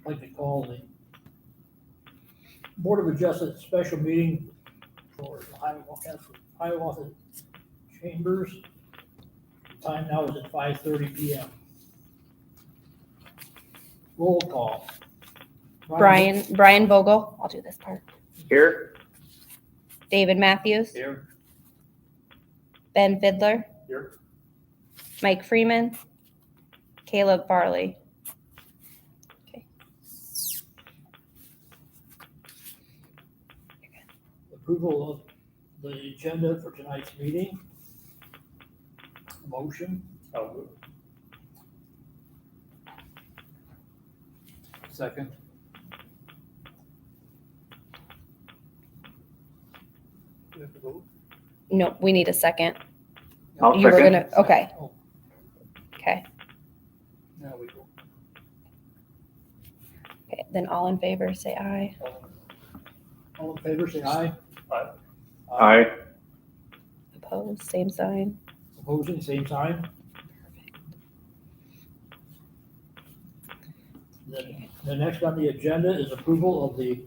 like to call the Board of Adjustment special meeting for Hiawatha Chambers. Time now is at 5:30 p.m. Roll call. Brian Vogel, I'll do this part. Here. David Matthews, Here. Ben Fidler, Here. Mike Freeman, Caleb Farley. Okay. Approval of the agenda for tonight's meeting. Motion. Second. Do we have to vote? No, we need a second. I'll You were second. gonna, okay, Oh, okay. now we go. Okay, then all in favor, say aye. All in favor, say aye. Aye. Opposed, same sign. Opposing, same sign. The next on the agenda is approval of the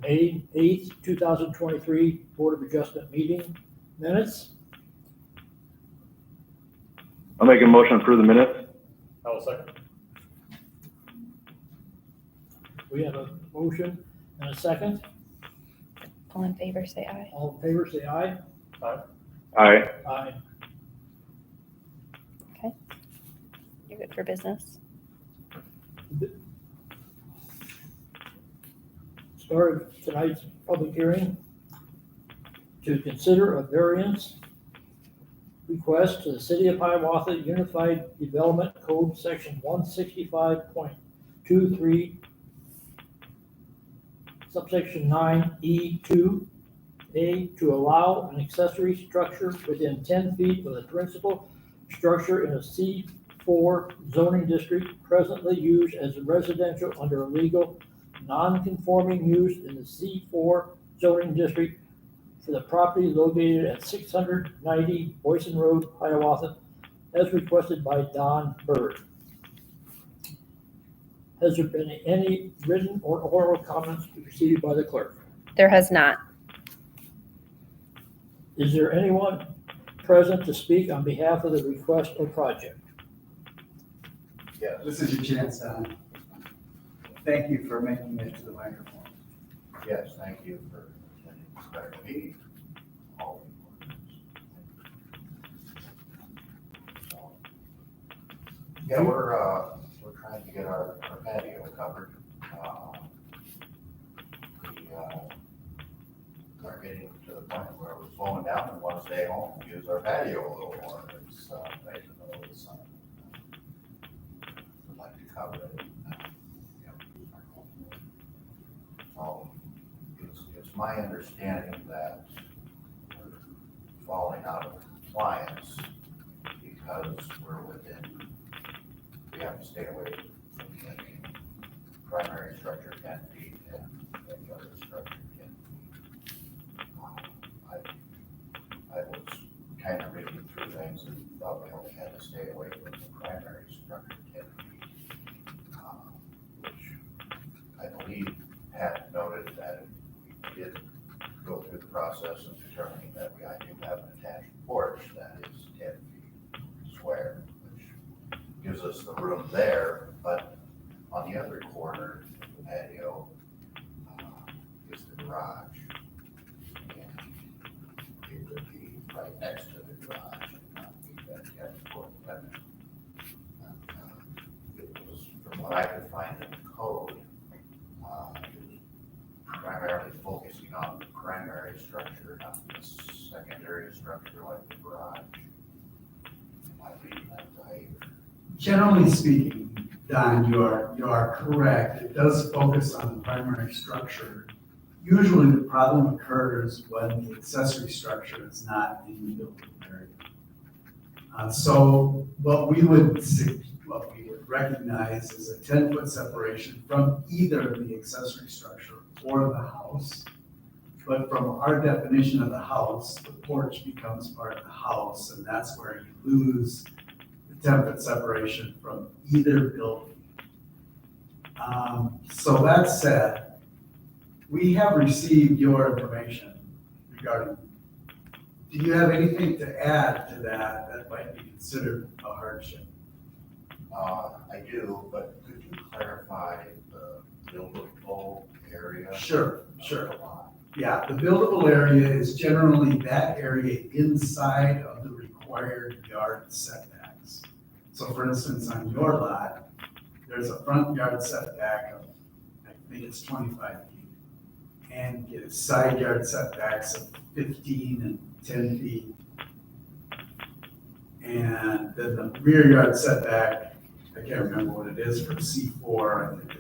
May 8th, 2023 Board of Adjustment meeting minutes. I'll make a motion to approve the minutes. I will second. We have a motion and a second. All in favor, say aye. All in favor, say aye. Aye. Aye. You're good for business. Start of tonight's public hearing to consider a variance request to the City of Hiawatha Unified Development Code, Section 165.23, subsection 9E2A, to allow an accessory structure within 10 feet of the principal structure in a C4 zoning district presently used as residential under a legal non-conforming use in the C4 zoning district for the property located at 690 Boyson Road, Hiawatha, as requested by Don Bird. Has there been any written or oral comments received by the clerk? There has not. Is there anyone present to speak on behalf of the request or project? Yeah, this is your chance, Don. Thank you for making it to the microphone. Yes, thank you for attending this special meeting. All so, yeah, we're trying to get our patio covered. We are getting to the point where we're slowing down and want to stay home and use our patio a little more. It's right in the middle of the sun. We'd like to cover it. It's my understanding that we're falling out of compliance because we have to stay away from the primary structure 10 feet and any other structure 10 feet. I was kind of reading through things and thought we only had to stay away from the primary structure 10 feet, which I believe had noted that we did go through the process of determining that I do have an attached porch that is 10 feet square, which gives us the room there, but on the other corner of the patio is the garage. And it would be right next to the garage and not meet that 10-foot limit. It was, from what I could find in the code, primarily focusing on the primary structure, not the secondary structure like the garage. Am I reading that right? Generally speaking, Don, you are correct. It does focus on the primary structure. Usually the problem occurs when the accessory structure is not in the building area. So what we would recognize is a 10-foot separation from either the accessory structure or the house. But from our definition of the house, the porch becomes part of the house, and that's where you lose the 10-foot separation from either building. So that said, we have received your information regarding, do you have anything to add to that that might be considered a hardship? I do, but could you clarify the buildable area? Sure. A lot. Yeah, the buildable area is generally that area inside of the required yard setbacks. So for instance, on your lot, there's a front yard setback of, I think it's 25 feet. And you get side yard setbacks of 15 and 10 feet. And then the rear yard setback, I can't remember what it is for C4, I think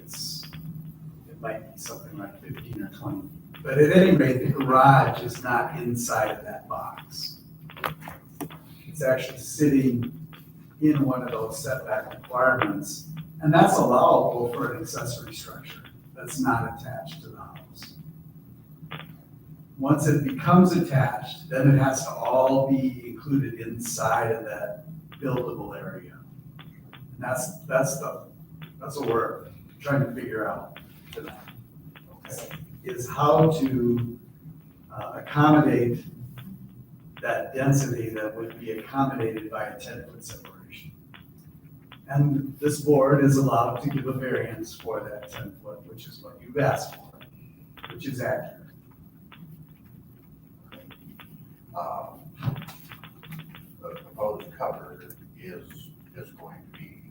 it might be something like 15 or 20. But at any rate, the garage is not inside of that box. It's actually sitting in one of those setback requirements, and that's allowable for an accessory structure that's not attached to the house. Once it becomes attached, then it has to all be included inside of that buildable area. And that's what we're trying to figure out tonight. Okay. Is how to accommodate that density that would be accommodated by a 10-foot separation. And this board is allowed to give a variance for that 10-foot, which is what you've asked for, which is accurate. The proposed cover is going to be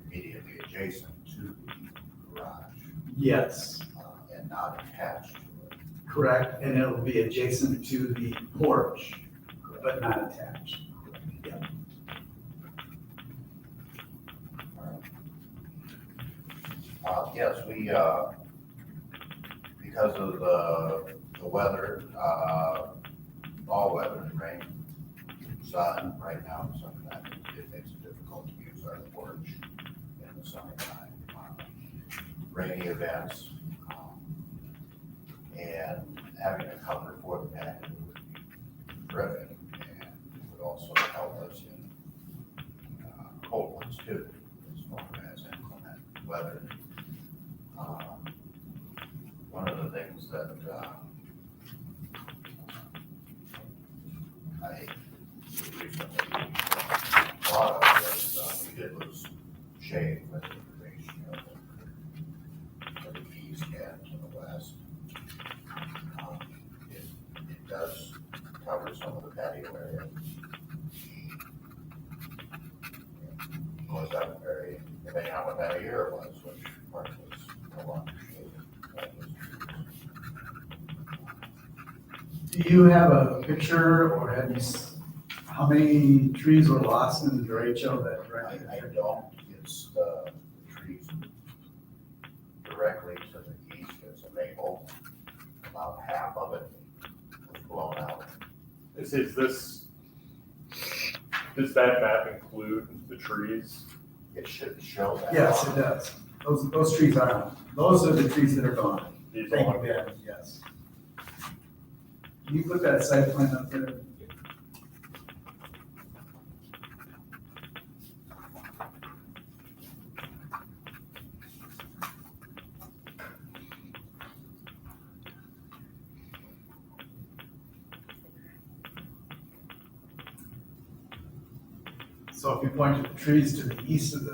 immediately adjacent to the garage, Yes, and not attached to it. correct, and it'll be adjacent to the porch, but not attached. Yeah. Yes, we, because of the weather, all weather, rain, sun right now, sometimes it makes it difficult to use our porch in the summertime. Rainy events, and having a cover for the patio would be terrific, and it would also help us in cold ones too, as far as inclement weather. One of the things that I recently thought of was we did was shade with the ratio of the east and to the west. It does cover some of the patio area. Was that very, depending on what that year was, which part was no longer shaded. Do you have a picture, or have you, how many trees were lost in the derecho that I don't, it's the trees directly to the east, it's a maple, about half of it was blown out. Does that map include the trees? It should show that. Yes, it does. Those trees those are the trees that are gone. These Thank you, are- Ben, yes. Can you put that site plan up there? So if you point to the trees to the east of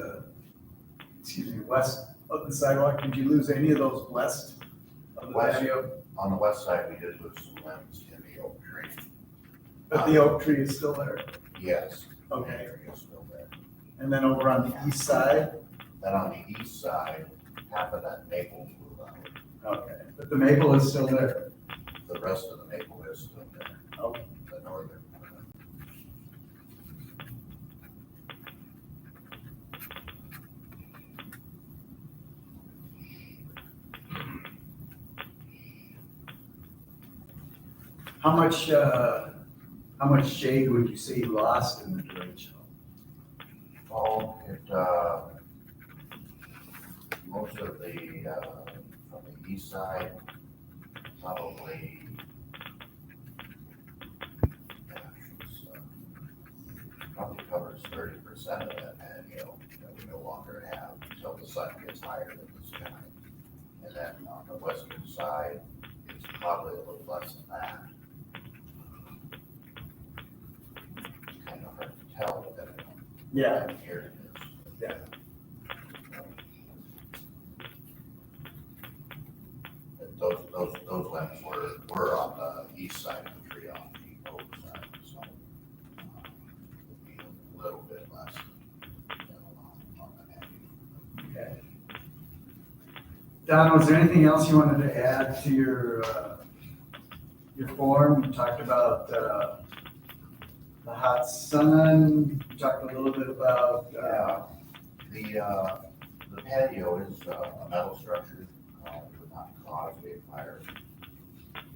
west of the sidewalk, did you lose any of those west of the West. patio? On the west side, we did lose some limbs in the oak tree. But the oak tree is still there. Yes. Okay. The tree is still there. And then over on the east side? Then on the east side, half of that maple blew out. Okay. But the maple is still there. The rest of the maple is still there, Okay. the northern part. How much shade would you say you lost in the derecho? Oh, most of the, from the east side, probably, probably covers 30% of that patio that we no longer have until the sun gets higher than the sky. And then on the western side, it's probably a little less than that. It's kind of hard to tell depending on Yeah, what year it is. yeah. Those limbs were on the east side of the tree, on the oak side, so it'd be a little bit less on the heavy. Okay. Don, was there anything else you wanted to add to your form? You talked about, the hot sun, you talked a little bit about, The patio is a metal structure, it would not cause a fire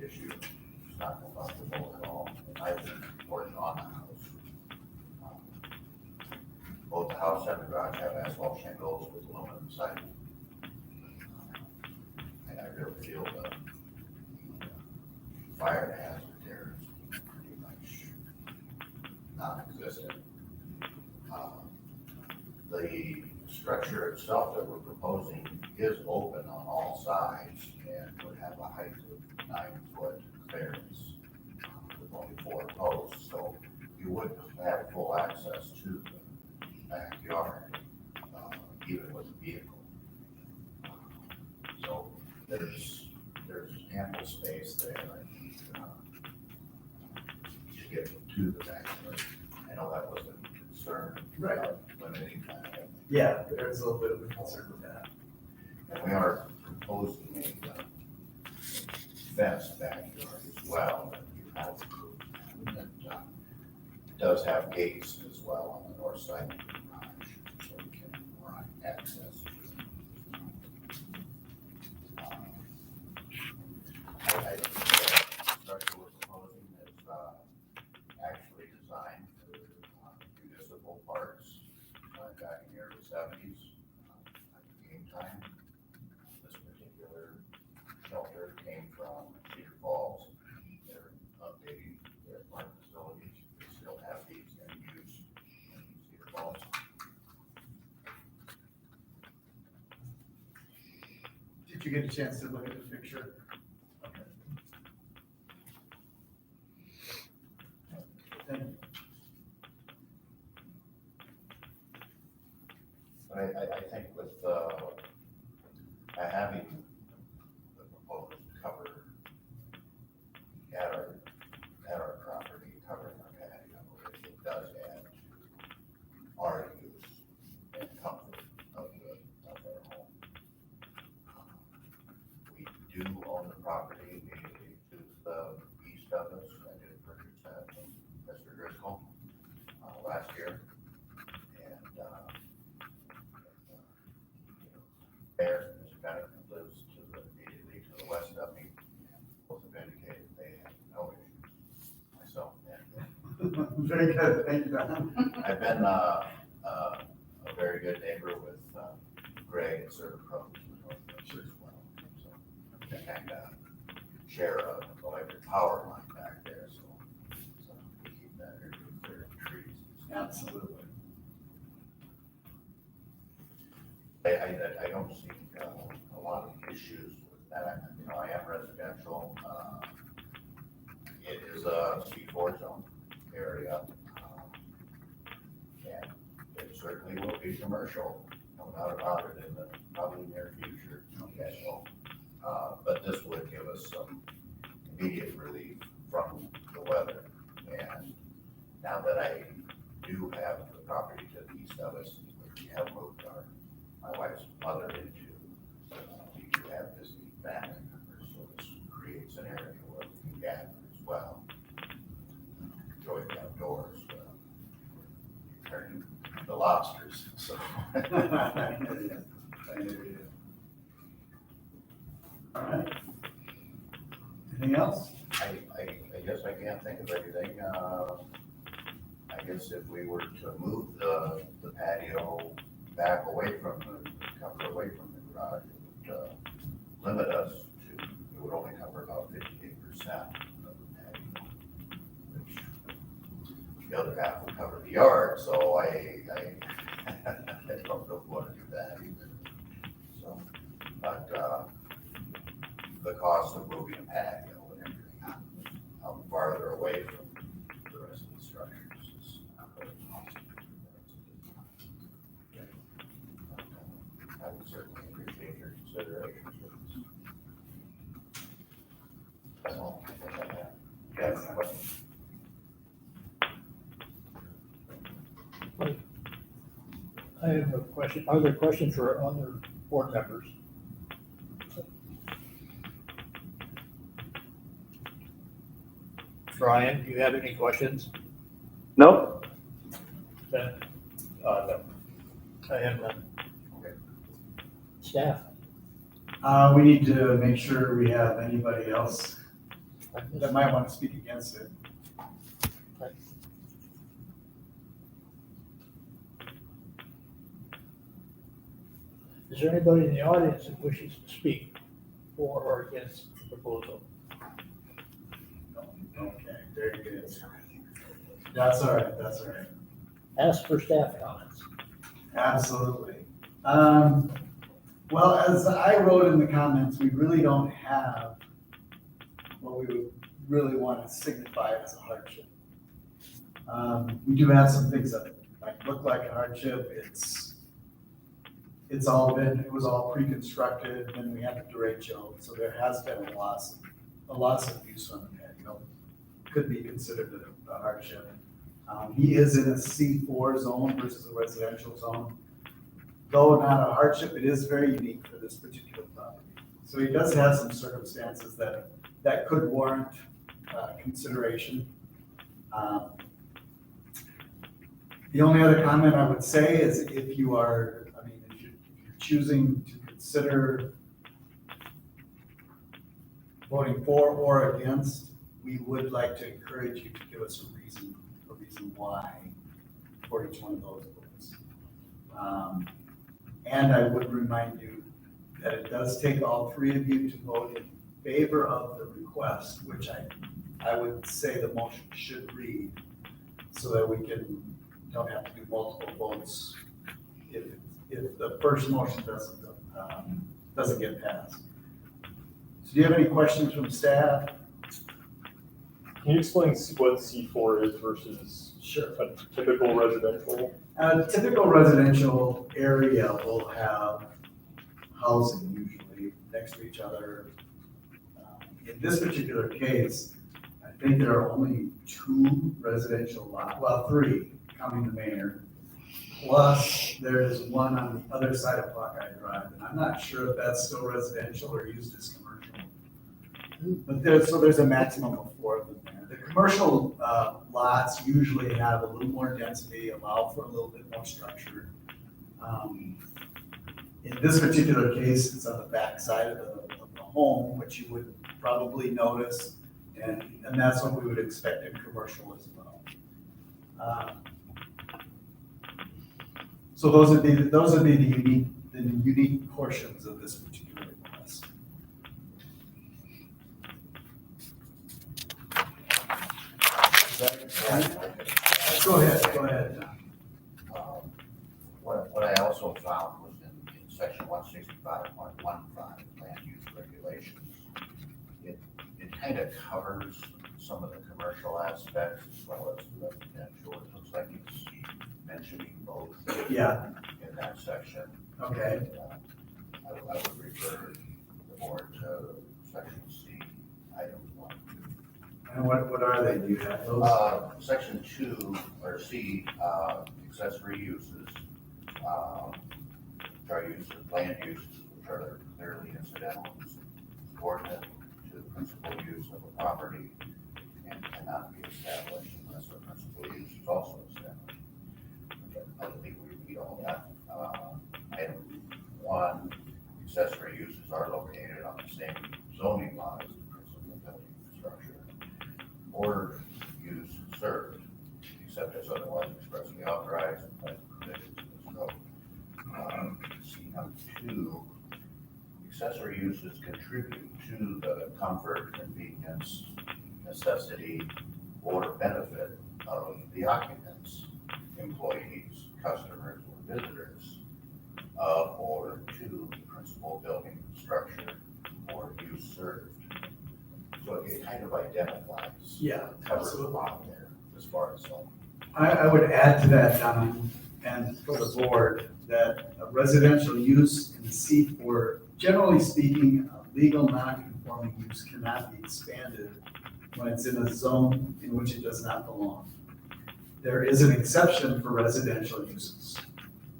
issue. It's not combustible at all. I've been working on the house. Both the house and the garage have asphalt shingles with aluminum siding. And I really feel the fire hazard there is pretty much non-existent. The structure itself that we're proposing is open on all sides and would have a height of 9-foot clearance with only 4 posts, so you would have full access to the backyard, even with a vehicle. So there's ample space there to get to the backyard. I know that was a concern. Right. Limiting kind of thing. yeah, there's a little bit of a concern with that. And we are proposing a fenced backyard as well, that you have approved. That does have gates as well on the north side of the garage, so we can provide access to the structure we're proposing is actually designed for municipal parks back in the early 70s at the game time. This particular shelter came from Cedar Falls. They're updating their park facilities. They still have these in use in Cedar Falls. Did you get a chance to look at the picture? Okay. Thank you. I think with having the proposed cover at our property, covering our patio, it does add to our use and comfort of our home. We do own the property immediately to the east of us. I did purchase that from Mr. Driscoll last year. And there, Mr. Bennett lives immediately to the west of me. Both have indicated they have no issues. Myself and Very good, thank you, Don. I've been a very good neighbor with Greg and Sir Pro as well. So we kind of share a electric power line back there, so we keep that area clear of trees. Absolutely. I don't see a lot of issues with that. I am residential. It is a C4 zone area. And it certainly will be commercial, no doubt about it, in the probably near future. Okay, so, but this would give us some immediate relief from the weather. And now that I do have the property to the east of us, which we have moved my wife's mother into, we do have visiting family members, so this creates an area where we can gather as well. Enjoy the outdoors, turning the lobsters, so. I hear you. All right. Anything else? I guess I can't think of anything. I guess if we were to move the patio back away from cover away from the garage, it would limit us to, it would only cover about 58% of the patio, which the other half would cover the yard, so I don't know if we want to do that either. So cost of moving a patio and everything out farther away from the rest of the structures is not really possible. I would certainly appreciate your consideration. That's all. Yeah, questions? I have no question. Are there questions for other board members? Brian, do you have any questions? Nope. Ben? No. I have none. Okay. Staff? We need to make sure we have anybody else that might want to speak against it. Is there anybody in the audience that wishes to speak for or against the proposal? Okay, very good. That's all right, that's all right. Ask for staff comments. Absolutely. Well, as I wrote in the comments, we really don't have what we would really want to signify as a hardship. We do have some things that might look like a hardship. It was all pre-constructed, and we had the derecho, so there has been a loss of use on the patio. Could be considered a hardship. He is in a C4 zone versus a residential zone. Though not a hardship, it is very unique for this particular property. So he does have some circumstances that could warrant consideration. The only other comment I would say is if you're choosing to consider voting for or against, we would like to encourage you to give us a reason why for each one of those votes. And I would remind you that it does take all three of you to vote in favor of the request, which I would say the motion should read, so that we don't have to do multiple votes if the first motion doesn't get passed. So do you have any questions from staff? Can you explain what C4 is versus Sure. a typical residential? A typical residential area will have housing usually next to each other. In this particular case, I think there are only 2 residential lots, well, 3, counting the mayor. Plus, there is one on the other side of Hawkeye Drive, and I'm not sure if that's still residential or used as commercial. But there's a maximum of 4 of them there. The commercial lots usually have a little more density, allow for a little bit more structure. In this particular case, it's on the back side of the home, which you would probably notice, and that's what we would expect in commercial as well. So those would be the unique portions of this particular request. Go ahead, John. What I also found was in section 165.15 land use regulations, it kind of covers some of the commercial aspects as well as the residential. It looks like it's mentioning both. Yeah. In that section. Okay. I would refer the board to section C, item 1. And what are they? Do you have those? Section 2 or C, accessory uses, which are uses, land uses, which are clearly incidental and subordinate to the principal use of a property and cannot be established unless the principal use is also established. I think we meet all that. Item 1, accessory uses are located on the same zoning lot as the principal building structure or use served, except as otherwise expressly authorized by the provisions of this code. C2, accessory uses contribute to the comfort, convenience, necessity, or benefit of the occupants, employees, customers, or visitors of or to the principal building structure or use served. identifies. Yeah, Covers a absolutely. lot there as far as, I would add to that, Don, and for the board, that a residential use in the C4, generally speaking, a legal non-conforming use cannot be expanded when it's in a zone in which it does not belong. There is an exception for residential uses.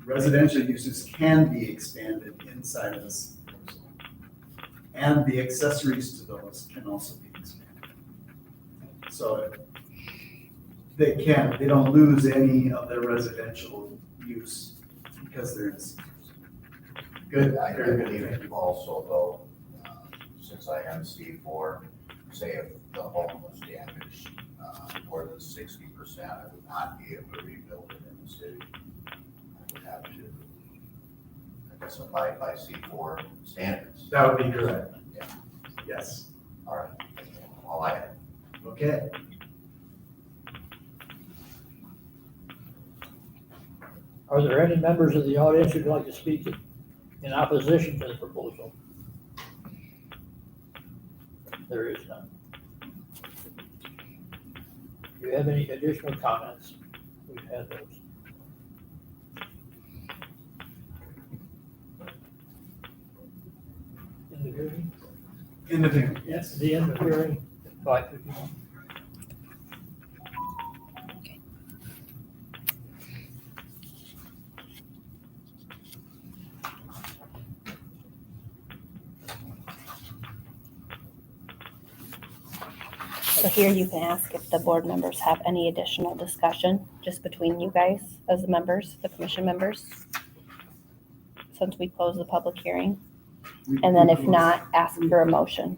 Residential uses can be expanded inside of the C4 zone. And the accessories to those can also be expanded. So they don't lose any of their residential use because they're in a C4 zone. Good, I very believe good. it also though, since I am C4, say if the home was damaged, more than 60%, I would not be able to rebuild it in the city. I would have to, I guess, abide by C4 standards. That would be correct. Yeah. Yes, All right, all I had. okay. Are there any members of the audience who'd like to speak in opposition to the proposal? There is none. Do you have any additional comments? We've had those. In the hearing? In the hearing. Yes. The end of hearing, 5:51. So here you can ask if the board members have any additional discussion, just between you guys as the members, the commission members, since we closed the public hearing. And then if not, ask for a motion.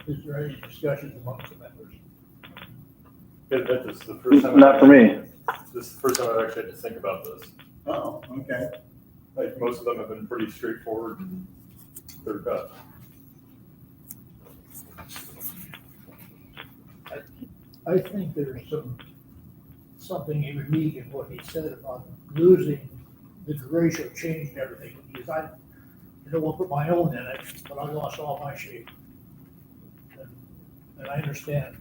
Is there any discussion amongst the members? This is the first time. Not for me. This is the first time I've actually had to think about this. Oh, okay. Like, most of them have been pretty straightforward and clear cut. I think there's something unique in what he said about losing the ratio change and everything, because I don't want to put my own in it, but I lost all my shape. And I understand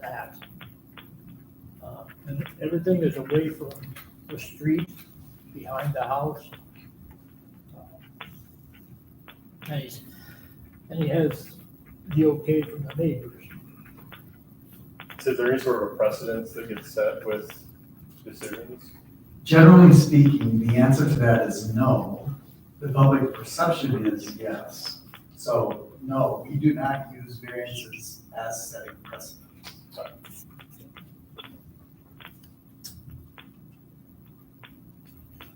that. And everything is away from the street, behind the house. And he has the okay from the neighbors. So is there any sort of a precedence that gets set with decisions? Generally speaking, the answer to that is no. The public perception is yes. So, no, we do not use variances as setting precedent.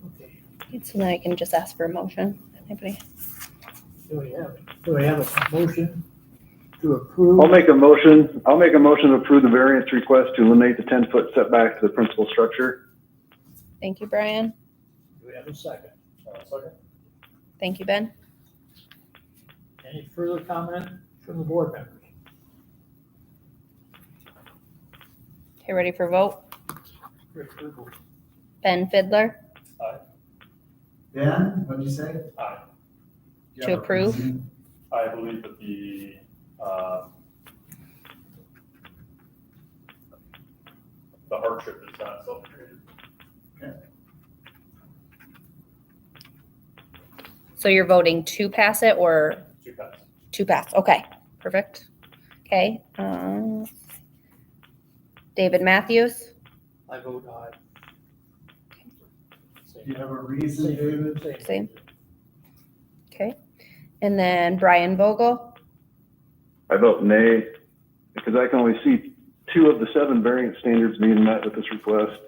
Okay, So then I can just ask for a motion. Anybody? do we have a motion to approve? I'll make a motion to approve the variance request to eliminate the 10-foot setback to the principal structure. Thank you, Brian. Do we have a second? Second? Thank you, Ben. Any further comment from the board members? Okay, ready for vote? Rick Ruble. Ben Fidler, Ben, what'd you say? Aye. Do you To have a approve? reason? I believe that the hardship is not self-created. so you're voting to pass it or Two pass. to pass? Okay, perfect. Okay. David Matthews, I vote aye. Do you have a reason, David? Same. Okay. And then Brian Vogel, I vote nay, because I can only see 2 of the 7 variance standards being met with this request,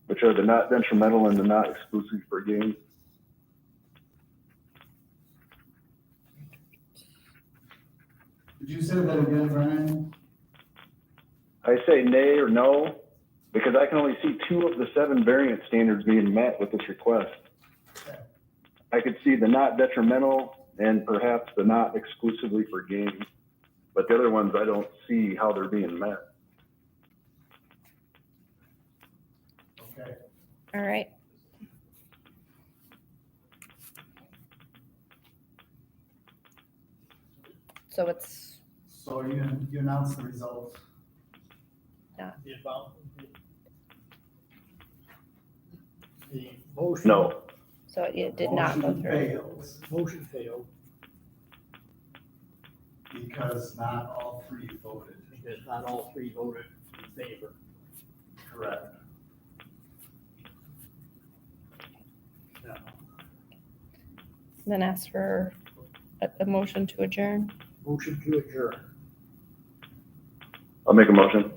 which are the not detrimental and the not exclusive for gain. Did you say that again, Brian? I say nay or no, because I can only see 2 of the 7 variance standards being met with this request. I could see the not detrimental and perhaps the not exclusively for gain, but the other ones, I don't see how they're being met. Okay. all right. So it's So you announced the results. The amount, the motion. No. So it did not go Motion through. fails Motion failed because not all three voted. because not all three voted in favor. Correct. Now, Then ask for a motion to adjourn. Motion to adjourn. I'll make a motion.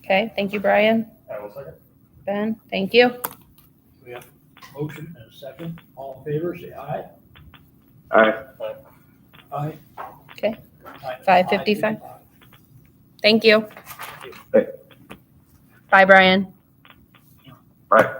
Okay, thank you, Brian. I will second. Ben, thank you. We have a motion and a second. All in favor, say aye. Aye. Aye. Okay. Aye. 5:55. Thank you. Hey. Bye, Brian. Aye.